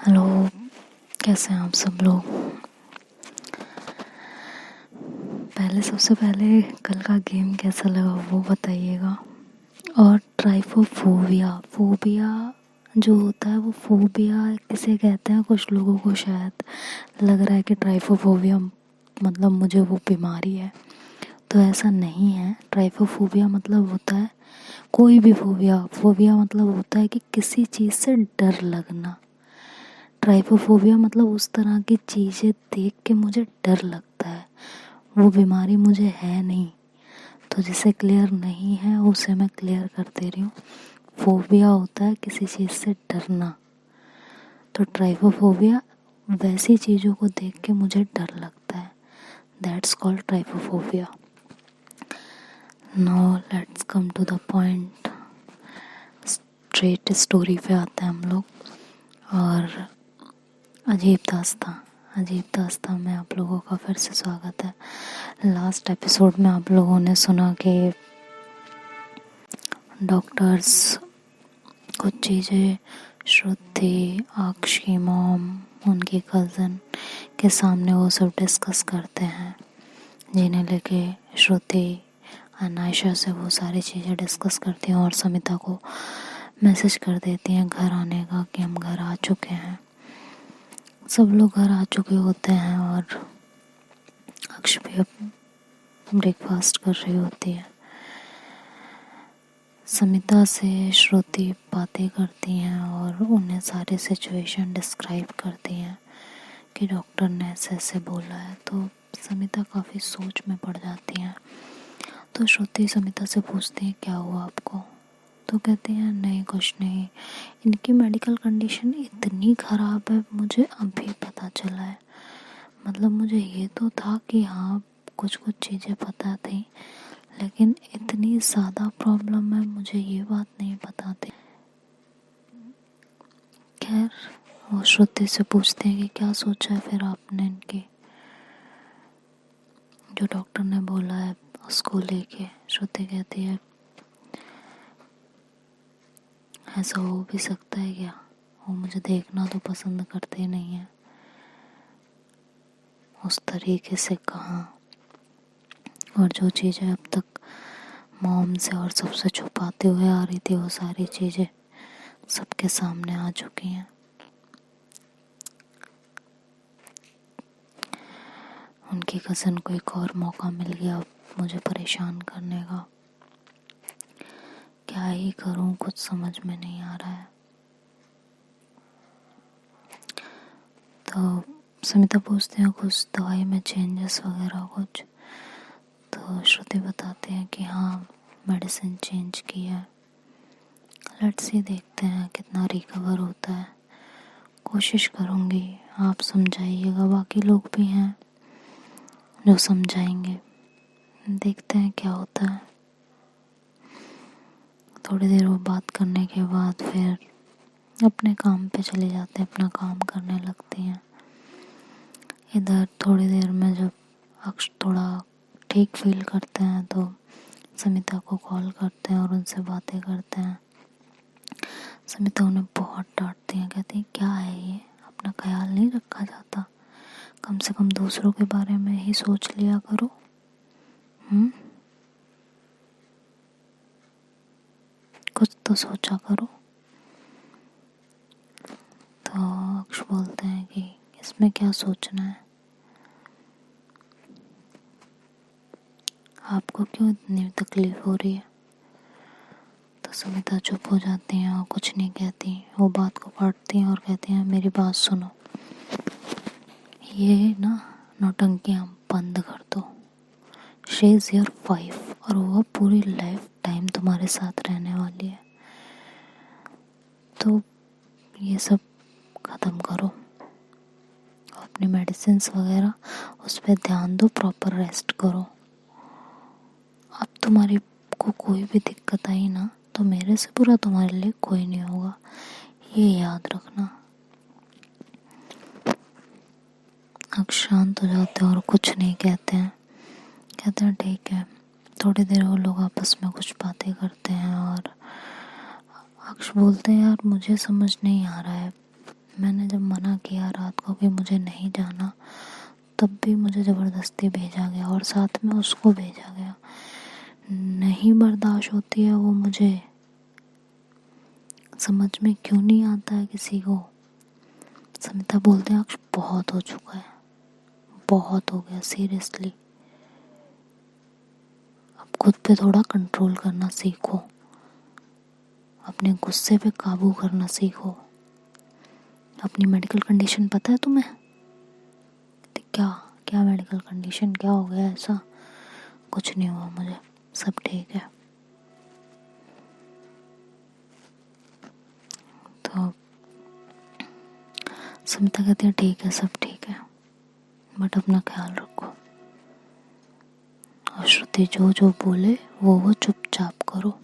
Hello, कैसे हैं आप सब लोग। सबसे पहले कल का गेम कैसा लगा वो बताइएगा। और ट्राइफोफोबिया फोबिया जो होता है वो फोबिया किसे कहते हैं, कुछ लोगों को शायद लग रहा है कि ट्राइफोफोबिया मतलब मुझे वो बीमारी है, तो ऐसा नहीं है। ट्राइफोफोबिया मतलब होता है कोई भी फोबिया मतलब होता है कि किसी चीज़ से डर लगना। ट्राइफोफोबिया मतलब उस तरह की चीज़ें देख के मुझे डर लगता है, वो बीमारी मुझे है नहीं। तो जिसे क्लियर नहीं है उसे मैं क्लियर कर दे रही हूँ। फोबिया होता है किसी चीज़ से डरना, तो ट्राइफोफोबिया वैसी चीज़ों को देख के मुझे डर लगता है, that's called trypophobia. Now let's come to the point, straight story पे आते हैं हम लोग। और अजीब दास्तां में आप लोगों का फिर से स्वागत है। लास्ट एपिसोड में आप लोगों ने सुना कि डॉक्टर्स कुछ चीज़ें श्रुति, अक्ष की मॉम, उनकी कज़न के सामने वो सब डिस्कस करते हैं, जिन्हें लेके श्रुति अनायशा से वो सारी चीज़ें डिस्कस करती हैं और समिता को मैसेज कर देती हैं घर आने का कि हम घर आ चुके हैं। सब लोग घर आ चुके होते हैं और अक्ष भी अब ब्रेकफास्ट कर रही होती है। समिता से श्रुति बातें करती हैं और उन्हें सारी सिचुएशन डिस्क्राइब करती हैं कि डॉक्टर ने ऐसे ऐसे बोला है। तो समिता काफ़ी सोच में पड़ जाती हैं। तो श्रुति समिता से पूछती है क्या हुआ आपको, तो कहती हैं नहीं कुछ नहीं, इनकी मेडिकल कंडीशन इतनी ख़राब है मुझे अभी पता चला है। मतलब मुझे ये तो था कि हाँ कुछ चीज़ें पता थी, लेकिन इतनी ज़्यादा प्रॉब्लम है मुझे ये बात नहीं पता थी। खैर वो श्रुति से पूछते हैं कि क्या सोचा है फिर आपने इनकी, जो डॉक्टर ने बोला है उसको लेके। श्रुति कहती है ऐसा हो भी सकता है क्या, वो मुझे देखना तो पसंद करते ही नहीं है, उस तरीके से कहाँ। और जो चीज़ें अब तक मॉम से और सबसे छुपाते हुए आ रही थी वो सारी चीज़ें सबके सामने आ चुकी हैं। उनकी कज़न को एक और मौका मिल गया मुझे परेशान करने का। क्या ही करूं, कुछ समझ में नहीं आ रहा है। तो समिता पूछते हैं कुछ दवाई में चेंजेस वगैरह कुछ, तो श्रुति बताते हैं कि हाँ मेडिसिन चेंज की है। लेट्स सी देखते हैं कितना रिकवर होता है। कोशिश करूँगी, आप समझाइएगा, बाकी लोग भी हैं जो समझाएंगे। देखते हैं क्या होता है। थोड़ी देर वो बात करने के बाद फिर अपने काम पे चले जाते हैं, अपना काम करने लगती हैं। इधर थोड़ी देर में जब अक्ष थोड़ा ठीक फील करते हैं तो समिता को कॉल करते हैं और उनसे बातें करते हैं। समिता उन्हें बहुत डांटती हैं, कहती हैं क्या है ये, अपना ख्याल नहीं रखा जाता, कम से कम दूसरों के बारे में ही सोच लिया करो। कुछ तो सोचा करो। तो अक्ष बोलते हैं कि इसमें क्या सोचना है, आपको क्यों इतनी तकलीफ हो रही है। तो समिता चुप हो जाती हैं और कुछ नहीं कहती, वो बात को काटती हैं और कहती हैं मेरी बात सुनो, ये ना नौटंकियाँ बंद कर दो। शी इज़ योर वाइफ और वो पूरी लाइफ टाइम तुम्हारे साथ रहने वाली है, तो ये सब ख़त्म करो। अपनी मेडिसिन्स वगैरह उस पर ध्यान दो, प्रॉपर रेस्ट करो। अब तुम्हारी को कोई भी दिक्कत आई ना तो मेरे से बुरा तुम्हारे लिए कोई नहीं होगा, ये याद रखना। अक्ष शांत हो जाते हैं और कुछ नहीं कहते हैं। कहते हैं ठीक है। थोड़ी देर वो लोग आपस में कुछ बातें करते हैं और अक्ष बोलते हैं यार मुझे समझ नहीं आ रहा है, मैंने जब मना किया रात को कि मुझे नहीं जाना, तब भी मुझे ज़बरदस्ती भेजा गया और साथ में उसको भेजा गया। नहीं बर्दाश्त होती है वो मुझे, समझ में क्यों नहीं आता है किसी को। समिता बोलते हैं अक्ष बहुत हो चुका है, बहुत हो गया सीरियसली, अब खुद पे थोड़ा कंट्रोल करना सीखो, अपने गुस्से पे काबू करना सीखो। अपनी मेडिकल कंडीशन पता है तुम्हें? क्या क्या मेडिकल कंडीशन, क्या हो गया ऐसा? कुछ नहीं हुआ मुझे, सब ठीक है। तो समिता कहती है ठीक है, सब ठीक है, बट अपना ख्याल रखो। और श्रुति जो जो बोले वो चुपचाप करो।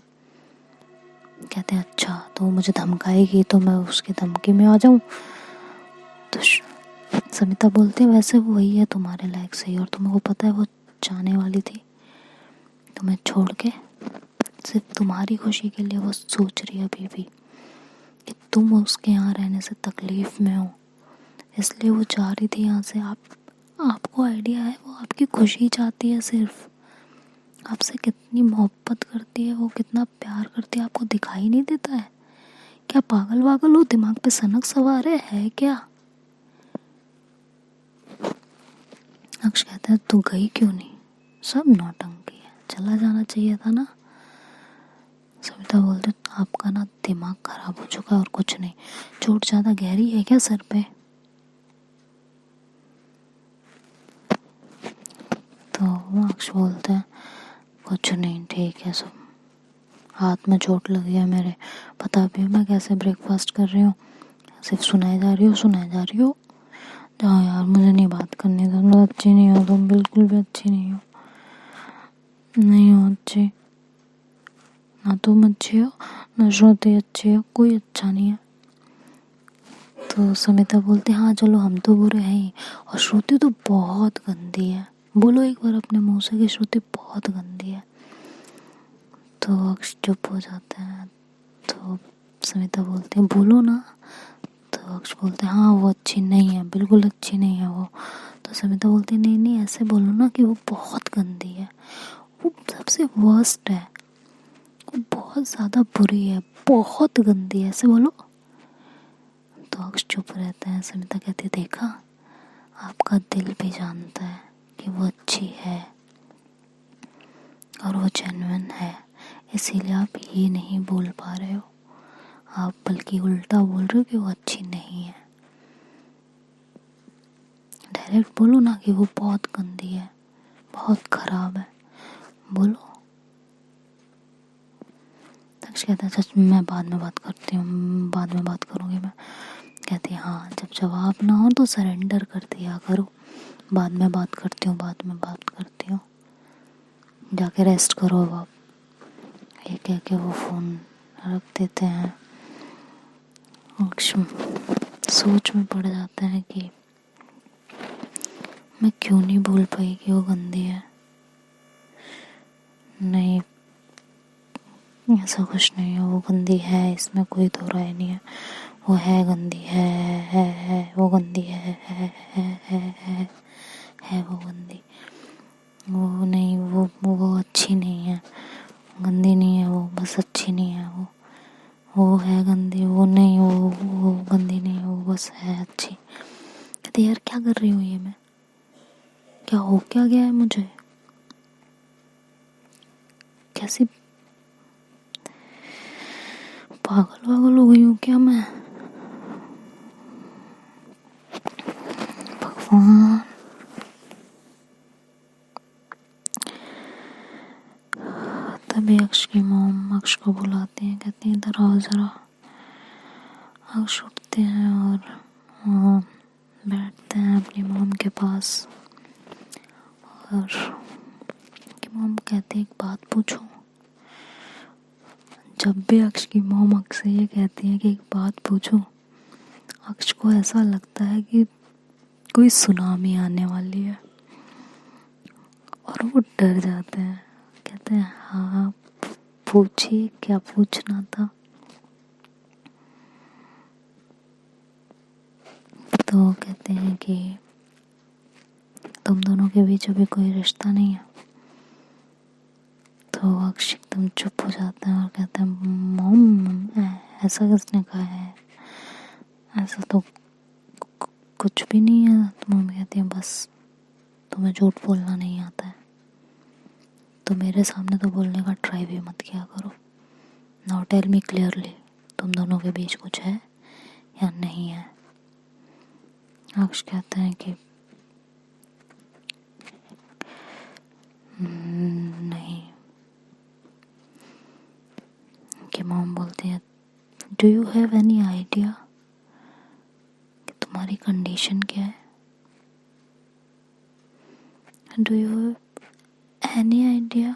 कहते हैं अच्छा, तो मुझे धमकाएगी तो मैं उसकी धमकी में आ जाऊं? तो समिता बोलती है वैसे वो वही है तुम्हारे लायक सही, और तुम्हें को पता है वो जाने वाली थी तुम्हें छोड़ के, सिर्फ तुम्हारी खुशी के लिए वो सोच रही है अभी भी कि तुम उसके यहाँ रहने से तकलीफ में हो, इसलिए वो जा रही थी यहाँ से। आपको आइडिया है वो आपकी खुशी चाहती है, सिर्फ आपसे कितनी मोहब्बत करती है वो, कितना प्यार करती है, आपको दिखाई नहीं देता है क्या? पागल वागल हो, दिमाग पे सनक सवार है क्या? अक्ष कहता है तू गई क्यों नहीं, सब नौटंकी है, चला जाना चाहिए था ना। सविता बोलते आपका ना दिमाग खराब हो चुका है और कुछ नहीं, चोट ज्यादा गहरी है क्या सर पे? तो अक्ष बोलते हैं कुछ नहीं, ठीक है सब, हाथ में चोट लगी है मेरे, पता भी है मैं कैसे ब्रेकफास्ट कर रही हूँ, सिर्फ सुनाई जा रही हो। जाओ यार, मुझे नहीं बात करनी, तुम अच्छी नहीं हो, तुम बिल्कुल भी अच्छी नहीं हो, नहीं हो अच्छी, ना तुम अच्छी हो ना श्रुति अच्छी हो, कोई अच्छा नहीं है। तो समिता बोलते हाँ चलो हम तो बुरे हैं ही, और श्रुति तो बहुत गंदी है, बोलो एक बार अपने मुंह से कि श्रुति बहुत गंदी है। तो अक्ष चुप हो जाते हैं। तो समिता बोलती है बोलो ना। तो अक्ष बोलते हैं हाँ वो अच्छी नहीं है, बिल्कुल अच्छी नहीं है वो। तो समिता बोलती है नहीं नहीं ऐसे बोलो ना कि वो बहुत गंदी है, वो सबसे वर्स्ट है, वो बहुत ज़्यादा बुरी है, बहुत गंदी है, ऐसे बोलो। तो अक्ष चुप रहते हैं। समिता कहती है देखा, आपका दिल भी जानता है कि वो अच्छी है और वो जेन्युइन है, इसीलिए आप ये नहीं बोल पा रहे हो, आप बल्कि उल्टा बोल रहे हो कि वो अच्छी नहीं है। डायरेक्ट बोलो ना कि वो बहुत गंदी है, बहुत खराब है, बोलो। तक्ष कहता है सच, मैं बाद में बात करती हूँ, बाद में बात करूँगी मैं। कहती है हाँ जब जवाब ना हो तो सरेंडर कर दिया करो, बाद में बात करती हूँ, बाद में बात करती हूँ, जाके रेस्ट करो अब आप। ये कह के वो फ़ोन रख देते हैं। अक्षम सोच में पड़ जाते हैं कि मैं क्यों नहीं बोल पाई कि वो गंदी है। नहीं, ऐसा कुछ नहीं है, वो गंदी है, इसमें कोई दो राय नहीं है, वो है गंदी है वो गंदी है वो गंदी, वो नहीं, वो अच्छी नहीं है, गंदी नहीं है वो, बस अच्छी नहीं है वो है गंदी, वो नहीं, वो गंदी नहीं है, वो बस है अच्छी। कहते यार क्या कर रही हूँ ये मैं, क्या हो क्या गया है मुझे, कैसी पागल वागल हो गई हूँ क्या मैं? भगवान। तभी अक्ष की मॉम अक्ष को बुलाती हैं, कहती हैं इधर आओ ज़रा। अक्ष उठते हैं और बैठते हैं अपनी मॉम के पास, और की मॉम कहती है एक बात पूछूं। जब भी अक्ष की मॉम अक्ष से ये कहती है कि एक बात पूछूं, अक्ष को ऐसा लगता है कि कोई सुनामी आने वाली है, और वो डर जाते हैं। कहते हैं हाँ पूछिए क्या पूछना था। तो वो कहते हैं कि तुम दोनों के बीच अभी कोई रिश्ता नहीं है। तो अक्ष एकदम चुप हो जाता है और कहता है मॉम ऐसा किसने कहा है, ऐसा तो कुछ भी नहीं है। तो मम्मी कहती है बस तुम्हें झूठ बोलना नहीं आता है तो मेरे सामने तो बोलने का ट्राई भी मत किया करो। नाउ टेल मी क्लियरली, तुम दोनों के बीच कुछ है या नहीं है। अक्ष कहता है कि नहीं। कि मॉम बोलती है do you have any idea कि तुम्हारी कंडीशन क्या है। Do you have any idea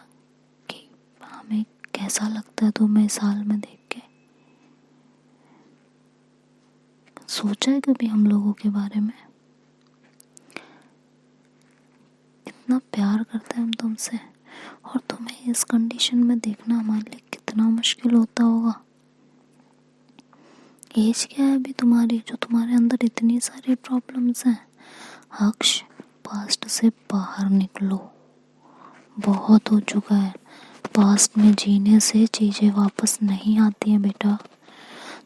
कि हमें कैसा लगता है तुम्हें साल में देख के। सोचा है कभी हम लोगों के बारे में, कितना प्यार करते हैं हम तुमसे, और तुम्हें इस कंडीशन में देखना हमारे लिए कितना मुश्किल होता होगा। एज क्या है अभी तुम्हारी जो तुम्हारे अंदर इतनी सारी प्रॉब्लम्स हैं। अक्ष पास्ट से बाहर निकलो, बहुत हो चुका है। पास्ट में जीने से चीज़ें वापस नहीं आती हैं बेटा।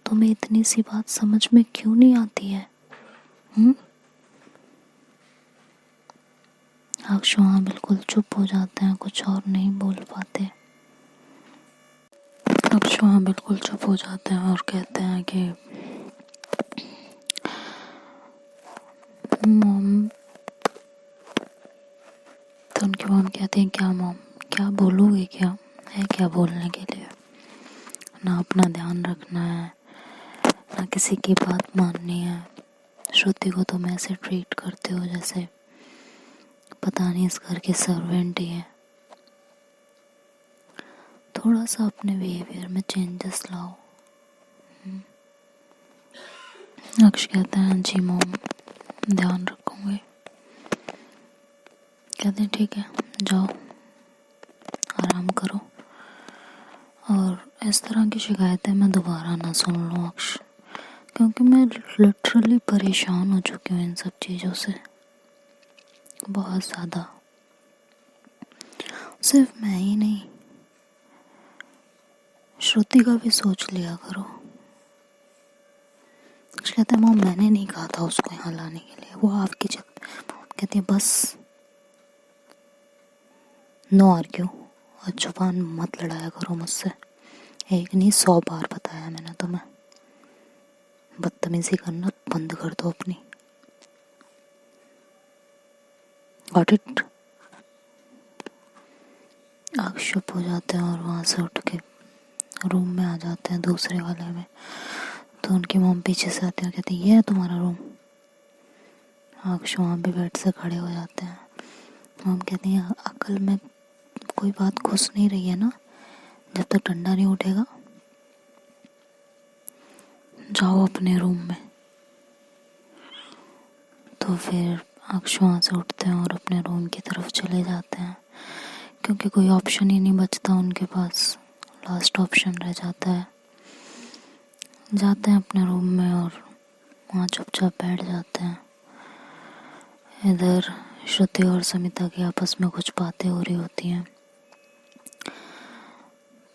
तुम्हें इतनी सी बात समझ में क्यों नहीं आती है। अक्ष वहाँ बिल्कुल चुप हो जाते हैं, कुछ और नहीं बोल पाते। अक्ष वहाँ बिल्कुल चुप हो जाते हैं और कहते हैं कि मॉम। तो उनकी मॉम कहते हैं क्या मॉम, क्या बोलोगे, क्या है क्या बोलने के लिए। ना अपना ध्यान रखना है ना किसी की बात माननी है। श्रुति को तुम ऐसे ट्रीट करते हो जैसे पता नहीं इस घर की सर्वेंट ही है। थोड़ा सा अपने बिहेवियर में चेंजेस लाओ। अक्ष कहता है जी मॉम ध्यान रखूंगे। कहते हैं ठीक है जाओ आराम करो, और इस तरह की शिकायतें मैं दोबारा ना सुन लूँ अक्ष, क्योंकि मैं लिटरली परेशान हो चुकी हूँ इन सब चीज़ों से बहुत ज़्यादा। सिर्फ मैं ही नहीं, श्रुति का भी सोच लिया करो। कहते हैं मॉम मैंने नहीं कहा था उसको यहाँ लाने के लिए, वो आपकी कहती है बस नो आर्ग्यू, और जुबान मत लड़ाया करो मुझसे। एक नहीं 100 बार बताया मैंने तुम्हें, बदतमीजी करना बंद कर दो अपनी। Got it. अक्ष चुप हो जाते हैं और वहाँ से उठ के रूम में आ जाते हैं दूसरे वाले में। तो उनकी मॉम पीछे से आती है और कहती है ये है तुम्हारा रूम। अक्ष वहाँ पे बेड से खड़े हो जाते हैं। मॉम कहती है अकल में कोई बात घुस नहीं रही है ना, जब तक ठंडा नहीं उठेगा जाओ अपने रूम में। तो फिर अक्ष वहाँ से उठते हैं और अपने रूम की तरफ चले जाते हैं, क्योंकि कोई ऑप्शन ही नहीं बचता उनके पास, लास्ट ऑप्शन रह जाता है। जाते हैं अपने रूम में और वहाँ चुपचाप बैठ जाते हैं। इधर श्रुति और समिता की आपस में कुछ बातें हो रही होती हैं।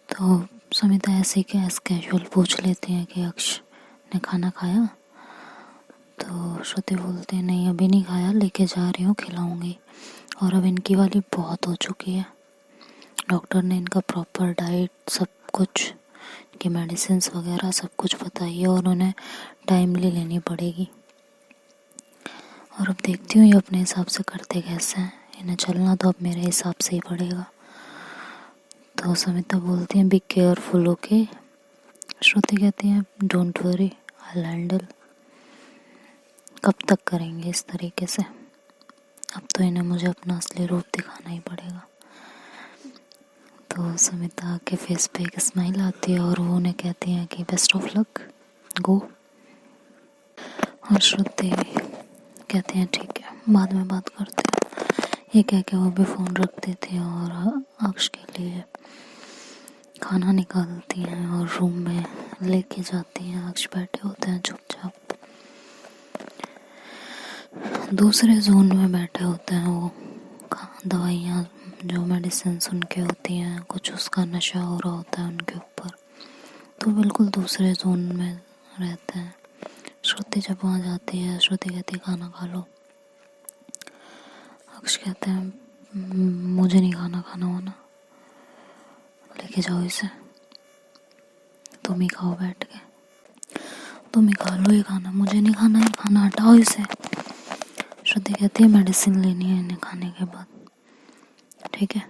तो समिता ऐसे ही कैजुअल पूछ लेती है कि अक्ष ने खाना खाया। तो श्रुति बोलते हैं नहीं अभी नहीं खाया, लेके जा रही हूँ खिलाऊंगी, और अब इनकी वाली बहुत हो चुकी है। डॉक्टर ने इनका प्रॉपर डाइट सब कुछ की मेडिसिन वगैरह सब कुछ बताई है, और उन्हें टाइमली लेनी पड़ेगी। और अब देखती हूँ ये अपने हिसाब से करते कैसे हैं, इन्हें चलना तो अब मेरे हिसाब से ही पड़ेगा। तो समिता बोलती हैं बी केयरफुल ओके। श्रुति कहती है डोंट वरी आई हैंडल। कब तक करेंगे इस तरीके से, अब तो इन्हें मुझे अपना असली रूप दिखाना ही पड़ेगा। तो समिता के फेस पे एक स्माइल आती है और वो उन्हें कहती हैं कि बेस्ट ऑफ लक गो। और श्रुति कहते हैं ठीक है बाद में बात करते हैं। ये कह के वो भी फ़ोन रख देती हैं और अक्ष के लिए खाना निकालती हैं और रूम में लेके जाती हैं। अक्ष बैठे होते हैं चुपचाप। दूसरे जोन में बैठे होते हैं वो, दवाइयाँ जो मेडिसिन उनके होती हैं, कुछ उसका नशा हो रहा होता है उनके ऊपर, तो बिल्कुल दूसरे जोन में रहते हैं। श्रुति जब वहाँ जाती है, श्रुति कहती है खाना खा लो। अक्ष कहते हैं मुझे नहीं खाना वाना, लेके जाओ इसे, तुम ही खाओ बैठ के, तुम ही खा लो ये खाना, मुझे नहीं खाना है खाना, हटाओ इसे। श्रुति कहती है मेडिसिन लेनी है इन्हें खाने के बाद, ठीक है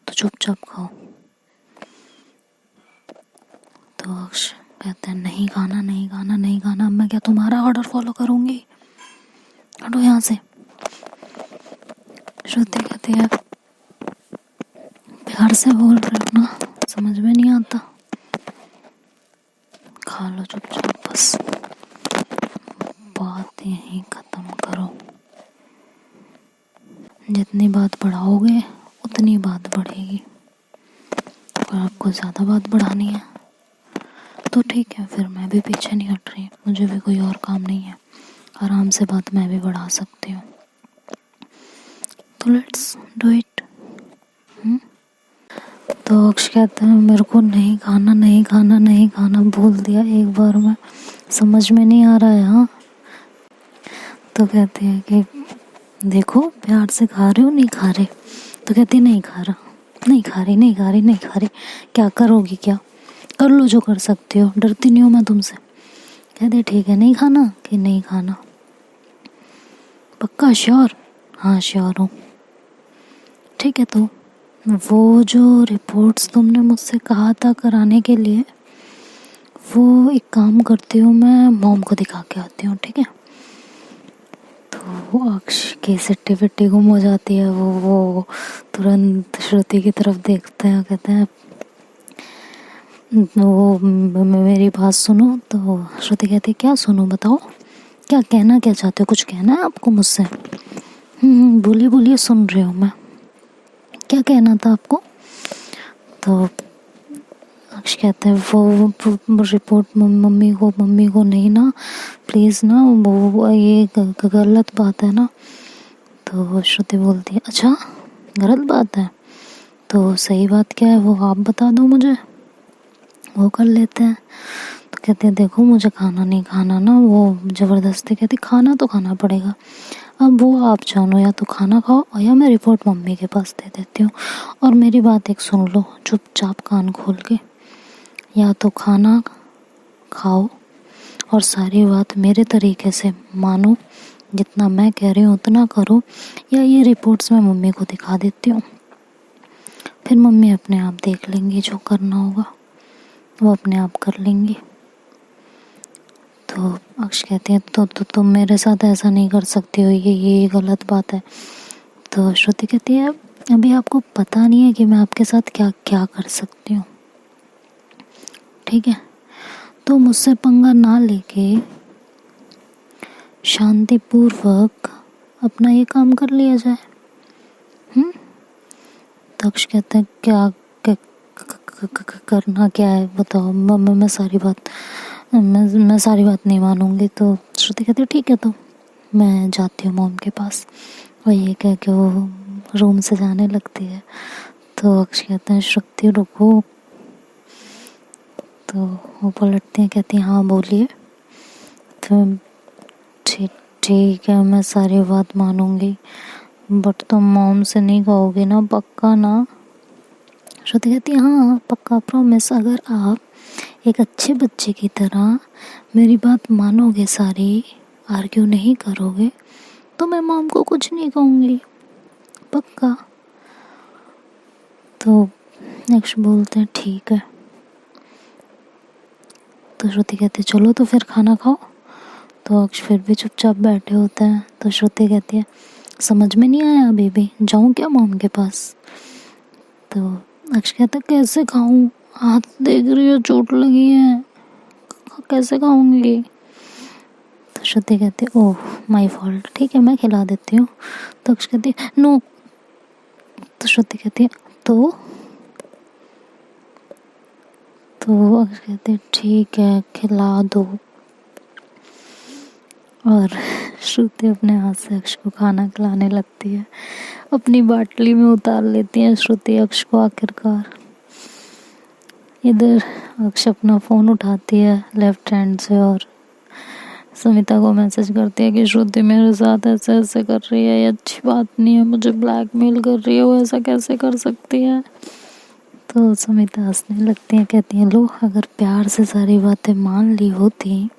तो चुपचाप खाओ। तो अक्ष कहते हैं नहीं खाना नहीं खाना नहीं खाना, अब मैं क्या तुम्हारा ऑर्डर फॉलो करूँगी, हटो यहाँ से। श्रुति कहती है प्यार से बोल रहे हो ना, समझ में नहीं आता, खा लो चुपचाप, बस बात यहीं खत्म करो। जितनी बात बढ़ाओगे उतनी बात बढ़ेगी, और आपको ज़्यादा बात बढ़ानी है तो ठीक है, फिर मैं भी पीछे नहीं हट रही, मुझे भी कोई और काम नहीं है, आराम से बात मैं भी बढ़ा सकती हूँ, तो लेट्स डू इट। तो अक्ष कहते हैं मेरे को नहीं खाना नहीं खाना नहीं खाना, बोल दिया एक बार में, समझ में नहीं आ रहा है। हाँ तो कहते हैं कि देखो प्यार से खा रहे हो नहीं खा रहे, तो कहती नहीं खा रहा, नहीं खा रही नहीं खा रही नहीं खा रही, क्या करोगी, क्या कर लो जो कर सकती हो, डरती नहीं हूँ मैं तुमसे। कहते ठीक है नहीं खाना कि नहीं खाना, पक्का श्योर, हाँ श्योर हूँ, ठीक है। तो वो जो रिपोर्ट्स तुमने मुझसे कहा था कराने के लिए, वो एक काम करती हूँ मैं मॉम को दिखा के आती हूँ, ठीक है। तो अक्ष की सिट्टी फिट्टी गुम हो जाती है, वो तुरंत श्रुति की तरफ देखते हैं, कहते हैं वो मेरी बात सुनो। तो श्रुति कहती है क्या सुनो, बताओ क्या कहना क्या चाहते हो, कुछ कहना है आपको मुझसे? बोलिए बोलिए सुन रही हूँ मैं, क्या कहना था आपको? तो अक्ष कहते हैं वो रिपोर्ट मम्मी को नहीं ना, प्लीज़ ना, वो ये गलत बात है ना। तो श्रुति बोलती है अच्छा गलत बात है, तो सही बात क्या है वो आप बता दो मुझे, वो कर लेते हैं। तो कहते हैं देखो मुझे खाना नहीं खाना ना, वो ज़बरदस्ती कहती खाना तो खाना पड़ेगा, अब वो आप जानो, या तो खाना खाओ और या मैं रिपोर्ट मम्मी के पास दे देती हूँ। और मेरी बात एक सुन लो चुपचाप कान खोल के, या तो खाना खाओ और सारी बात मेरे तरीके से मानो, जितना मैं कह रही हूँ उतना करो, या ये रिपोर्ट्स मैं मम्मी को दिखा देती हूँ, फिर मम्मी अपने आप देख लेंगी, जो करना होगा वो अपने आप कर लेंगी। तो अक्ष कहती है तो तुम मेरे साथ ऐसा नहीं कर सकती हो, ये गलत बात है। तो श्रुति कहती है अभी आपको पता नहीं है कि मैं आपके साथ क्या क्या कर सकती हूँ, ठीक है। तो मुझसे पंगा ना लेके शांतिपूर्वक अपना ये काम कर लिया जाए। तो अक्ष कहते हैं क्या करना क्या है बताओ, मैं सारी बात नहीं मानूंगी। तो श्रुति कहती है ठीक है तो मैं जाती हूँ मॉम के पास, और ये कह के वो रूम से जाने लगती है। तो अक्ष कहते हैं श्रुति रुको, तो वो पलटती हैं, कहती हैं हाँ बोलिए। तो ठीक है मैं सारी बात मानूंगी, बट तुम मॉम से नहीं कहोगे ना, पक्का ना? श्रुति कहती है हाँ पक्का प्रॉमिस, अगर आप एक अच्छे बच्चे की तरह मेरी बात मानोगे, सारी आर्ग्यू नहीं करोगे, तो मैं मॉम को कुछ नहीं कहूँगी, पक्का। तो अक्ष बोलते हैं ठीक है। तो श्रुति कहती है चलो तो फिर खाना खाओ। तो अक्ष फिर भी चुपचाप बैठे होते हैं। तो श्रुति कहती है समझ में नहीं आया बेबी, जाऊँ क्या मॉम के पास? तो अक्ष कहता है कैसे खाऊं, हाथ देख रही हो चोट लगी है, कैसे खाऊंगी? तो श्रुति कहती है ओह माय फॉल्ट, ठीक है मैं खिला देती हूँ। तो अक्ष कहती है नो। तो श्रुति कहती है तो अक्ष कहती है ठीक है खिला दो। और श्रुति अपने हाथ से अक्ष को खाना खिलाने लगती है, अपनी बाटली में उतार लेती है श्रुति अक्ष को आखिरकार। इधर अक्ष अपना फ़ोन उठाती है लेफ्ट हैंड से और सुमिता को मैसेज करती है कि श्रुति मेरे साथ ऐसे ऐसे कर रही है, ये अच्छी बात नहीं है, मुझे ब्लैकमेल कर रही है, वो ऐसा कैसे कर सकती है। तो सुमिता हंसने लगती है, कहती है लो, अगर प्यार से सारी बातें मान ली होती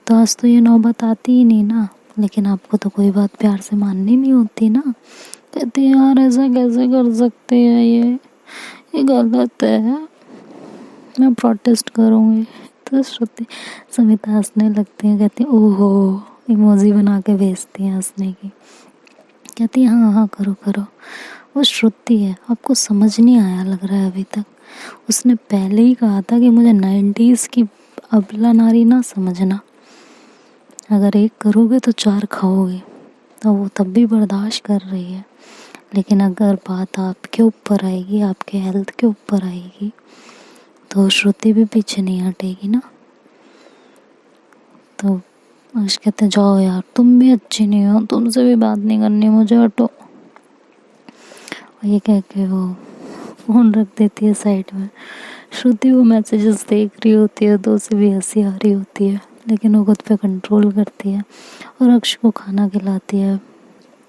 तो आज तो ये नौबत आती ही नहीं ना, लेकिन आपको तो कोई बात प्यार से माननी नहीं होती ना। कहती है यार ऐसा कैसे कर सकते हैं, ये गलत है, मैं प्रोटेस्ट करूँगी। तो श्रुति सुमिता हंसने लगती है, कहती है ओहो, इमोजी बना के भेजती है हंसने की। कहती है हाँ हाँ करो करो। वो श्रुति है, आपको समझ नहीं आया लग रहा है अभी तक। उसने पहले ही कहा था कि मुझे 90s की अबला नारी ना समझना, अगर एक करोगे तो 4 खाओगे। तो वो तब भी बर्दाश्त कर रही है, लेकिन अगर बात आपके ऊपर आएगी, आपके हेल्थ के ऊपर आएगी, तो श्रुति भी पीछे नहीं हटेगी ना। तो अक्ष कहते जाओ यार, तुम भी अच्छी नहीं हो, तुमसे भी बात नहीं करनी, मुझे हटो। ये कह के वो फ़ोन रख देती है साइड में। श्रुति वो मैसेजेस देख रही होती है तो उसे भी हंसी आ रही होती है, लेकिन वो खुद पे कंट्रोल करती है और अक्ष को खाना खिलाती है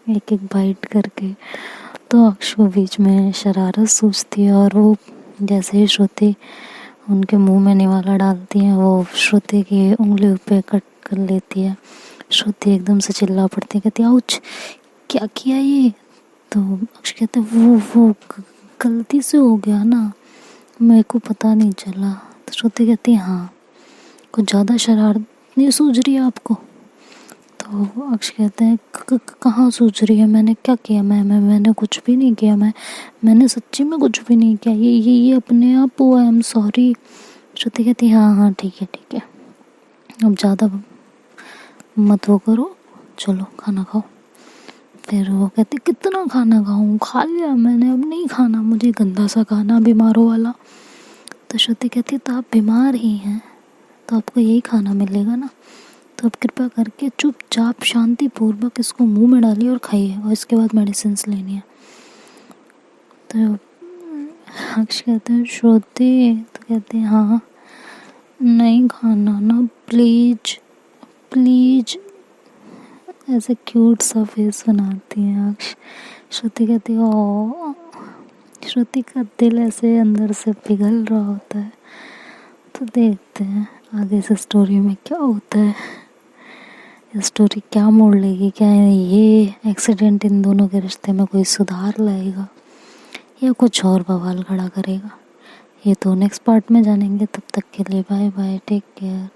एक एक बाइट करके। तो अक्ष को बीच में शरारत सूझती है और वो जैसे ही श्रुति उनके मुंह में निवाला डालती है, वो श्रुति की उंगली पे कट कर लेती है। श्रुति एकदम से चिल्ला पड़ती है, कहती है आउच, क्या किया ये। तो अक्ष कहते वो गलती से हो गया ना, मेरे को पता नहीं चला। तो श्रुति कहती है हाँ, कुछ ज़्यादा शरारत नहीं सूझ रही है आपको। तो अक्ष कहते हैं कहाँ सूझ रही है, मैंने क्या किया, मैंने कुछ भी नहीं किया, मैंने सच्ची में कुछ भी नहीं किया, ये अपने आप हुआ, आई एम सॉरी। श्रुति कहती है हाँ ठीक है, अब ज़्यादा मत वो करो, चलो खाना खाओ। फिर वो कहती कितना खाना खाऊं, खा लिया मैंने, अब नहीं खाना मुझे गंदा सा खाना बीमारों वाला। तो श्रुति कहती तो आप बीमार ही हैं, तो आपको यही खाना मिलेगा ना, तो आप कृपया करके चुपचाप शांतिपूर्वक इसको मुंह में डालिए और खाइए, और इसके बाद मेडिसिन्स लेनी है। तो अक्ष कहते हैं श्रुति, तो कहते हैं हाँ नहीं खाना ना, प्लीज प्लीज, ऐसे क्यूट सा फेस बनाती है अक्ष। श्रुति कहती है ओ, श्रुति का दिल ऐसे अंदर से पिघल रहा होता है। तो देखते हैं आगे से स्टोरी में क्या होता है, ये स्टोरी क्या मोड़ लेगी, क्या ये एक्सीडेंट इन दोनों के रिश्ते में कोई सुधार लाएगा या कुछ और बवाल खड़ा करेगा, ये तो नेक्स्ट पार्ट में जानेंगे। तब तक के लिए बाय बाय, टेक केयर।